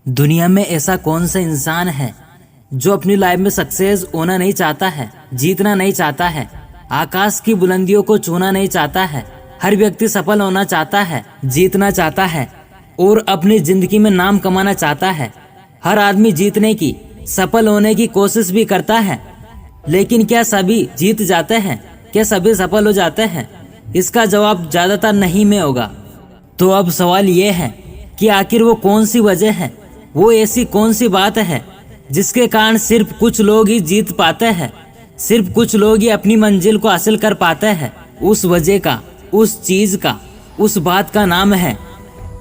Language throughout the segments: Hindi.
दुनिया में ऐसा कौन सा इंसान है जो अपनी लाइफ में सक्सेस होना नहीं चाहता है, जीतना नहीं चाहता है, आकाश की बुलंदियों को छूना नहीं चाहता है। हर व्यक्ति सफल होना चाहता है, जीतना चाहता है और अपनी जिंदगी में नाम कमाना चाहता है। हर आदमी जीतने की, सफल होने की कोशिश भी करता है, लेकिन क्या सभी जीत जाते हैं? क्या सभी सफल हो जाते हैं? इसका जवाब ज्यादातर नहीं में होगा। तो अब सवाल ये है कि आखिर वो कौन सी वजह है, वो ऐसी कौन सी बात है जिसके कारण सिर्फ कुछ लोग ही जीत पाते हैं, सिर्फ कुछ लोग ही अपनी मंजिल को हासिल कर पाते हैं। उस वजह का, उस चीज का, उस बात का नाम है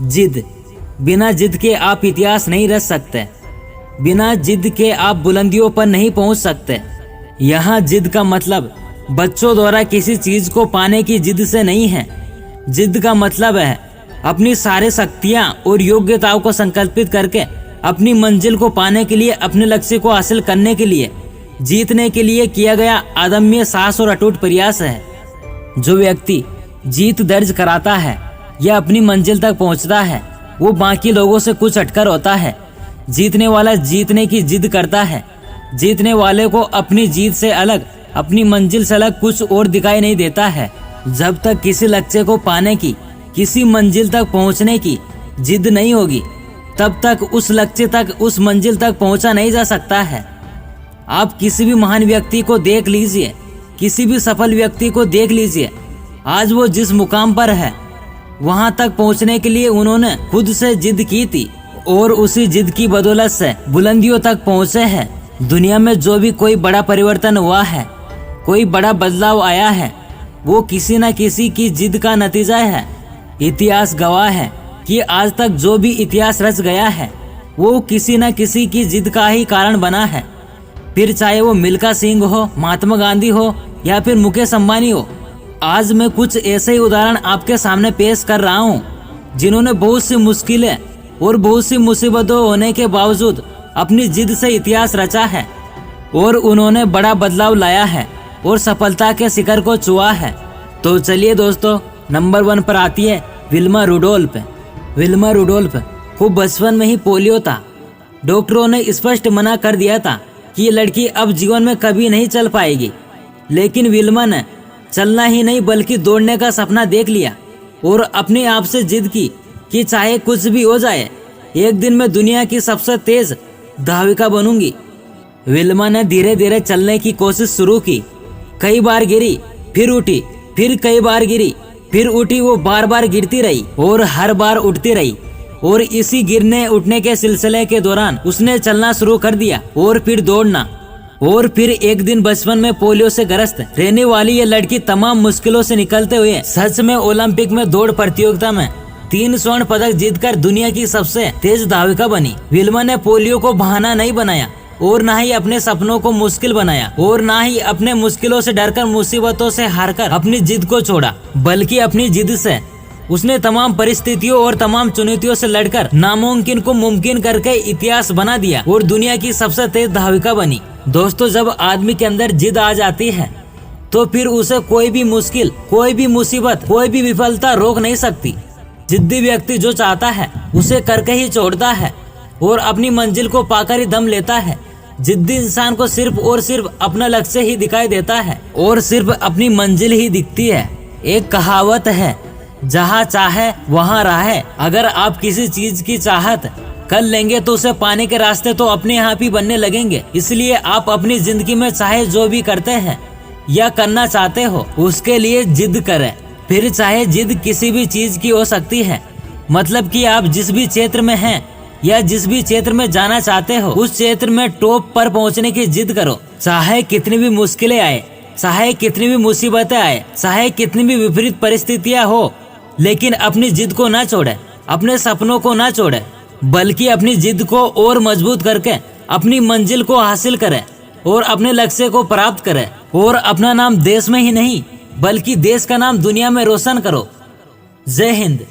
जिद। बिना जिद के आप इतिहास नहीं रच सकते, बिना जिद के आप बुलंदियों पर नहीं पहुंच सकते। यहाँ जिद का मतलब बच्चों द्वारा किसी चीज को पाने की जिद से नहीं है। जिद का मतलब है अपनी सारी शक्तियां और योग्यताओं को संकल्पित करके अपनी मंजिल को पाने के लिए, अपने लक्ष्य को हासिल करने के लिए, जीतने के लिए किया गया अदम्य साहस और अटूट प्रयास है। जो व्यक्ति जीत दर्ज कराता है या अपनी मंजिल तक पहुंचता है, वो बाकी लोगों से कुछ हटकर होता है। जीतने वाला जीतने की जिद करता है। जीतने वाले को अपनी जीत से अलग, अपनी मंजिल से अलग कुछ और दिखाई नहीं देता है। जब तक किसी लक्ष्य को पाने की, किसी मंजिल तक पहुंचने की जिद नहीं होगी, तब तक उस लक्ष्य तक, उस मंजिल तक पहुंचा नहीं जा सकता है। आप किसी भी महान व्यक्ति को देख लीजिए, किसी भी सफल व्यक्ति को देख लीजिए, आज वो जिस मुकाम पर है वहां तक पहुंचने के लिए उन्होंने खुद से जिद की थी और उसी जिद की बदौलत से बुलंदियों तक पहुंचे हैं। दुनिया में जो भी कोई बड़ा परिवर्तन हुआ है, कोई बड़ा बदलाव आया है, वो किसी न किसी की जिद का नतीजा है। इतिहास गवाह है कि आज तक जो भी इतिहास रच गया है वो किसी न किसी की जिद का ही कारण बना है। फिर चाहे वो मिल्खा सिंह हो, महात्मा गांधी हो या फिर मुकेश अंबानी हो। आज मैं कुछ ऐसे ही उदाहरण आपके सामने पेश कर रहा हूँ जिन्होंने बहुत सी मुश्किलें और बहुत सी मुसीबतों होने के बावजूद अपनी जिद से इतिहास रचा है और उन्होंने बड़ा बदलाव लाया है और सफलता के शिखर को छुआ है। तो चलिए दोस्तों, नंबर 1 पर आती है विल्मा रुडोल्फ। विल्मा रुडोल्फ को बचपन में ही पोलियो था। डॉक्टरों ने स्पष्ट मना कर दिया था कि ये लड़की अब जीवन में कभी नहीं चल पाएगी, लेकिन विल्मा ने चलना ही नहीं बल्कि दौड़ने का सपना देख लिया और अपने आप से जिद की कि चाहे कुछ भी हो जाए, एक दिन मैं दुनिया की सबसे तेज धाविका बनूंगी। विल्मा ने धीरे धीरे चलने की कोशिश शुरू की। कई बार गिरी, फिर उठी, फिर कई बार गिरी, फिर उठी। वो बार बार गिरती रही और हर बार उठती रही और इसी गिरने उठने के सिलसिले के दौरान उसने चलना शुरू कर दिया और फिर दौड़ना। और फिर एक दिन बचपन में पोलियो से ग्रस्त रहने वाली ये लड़की तमाम मुश्किलों से निकलते हुए सच में ओलंपिक में दौड़ प्रतियोगिता में 3 स्वर्ण पदक जीतकर दुनिया की सबसे तेज धाविका बनी। विल्मा ने पोलियो को बहाना नहीं बनाया और ना ही अपने सपनों को मुश्किल बनाया और ना ही अपने मुश्किलों से डरकर, मुसीबतों से हारकर अपनी जिद को छोड़ा, बल्कि अपनी जिद से उसने तमाम परिस्थितियों और तमाम चुनौतियों से लड़कर नामुमकिन को मुमकिन करके इतिहास बना दिया और दुनिया की सबसे तेज धाविका बनी। दोस्तों, जब आदमी के अंदर जिद आ जाती है तो फिर उसे कोई भी मुश्किल, कोई भी मुसीबत, कोई भी विफलता रोक नहीं सकती। जिद्दी व्यक्ति जो चाहता है उसे करके ही छोड़ता है और अपनी मंजिल को पाकर ही दम लेता है। जिद्दी इंसान को सिर्फ और सिर्फ अपना लक्ष्य ही दिखाई देता है और सिर्फ अपनी मंजिल ही दिखती है। एक कहावत है, जहाँ चाहे वहाँ राहे। अगर आप किसी चीज की चाहत कर लेंगे तो उसे पाने के रास्ते तो अपने आप ही बनने लगेंगे। इसलिए आप अपनी जिंदगी में चाहे जो भी करते हैं या करना चाहते हो, उसके लिए जिद करें। फिर चाहे जिद किसी भी चीज की हो सकती है, मतलब कि आप जिस भी क्षेत्र में हैं या जिस भी क्षेत्र में जाना चाहते हो, उस क्षेत्र में टॉप पर पहुंचने की जिद करो। चाहे कितनी भी मुश्किलें आए, चाहे कितनी भी मुसीबतें आए, चाहे कितनी भी विपरीत परिस्थितियां हो, लेकिन अपनी जिद को ना छोड़े, अपने सपनों को ना छोड़े, बल्कि अपनी जिद को और मजबूत करके अपनी मंजिल को हासिल करें और अपने लक्ष्य को प्राप्त करें और अपना नाम देश में ही नहीं बल्कि देश का नाम दुनिया में रोशन करो। जय हिंद।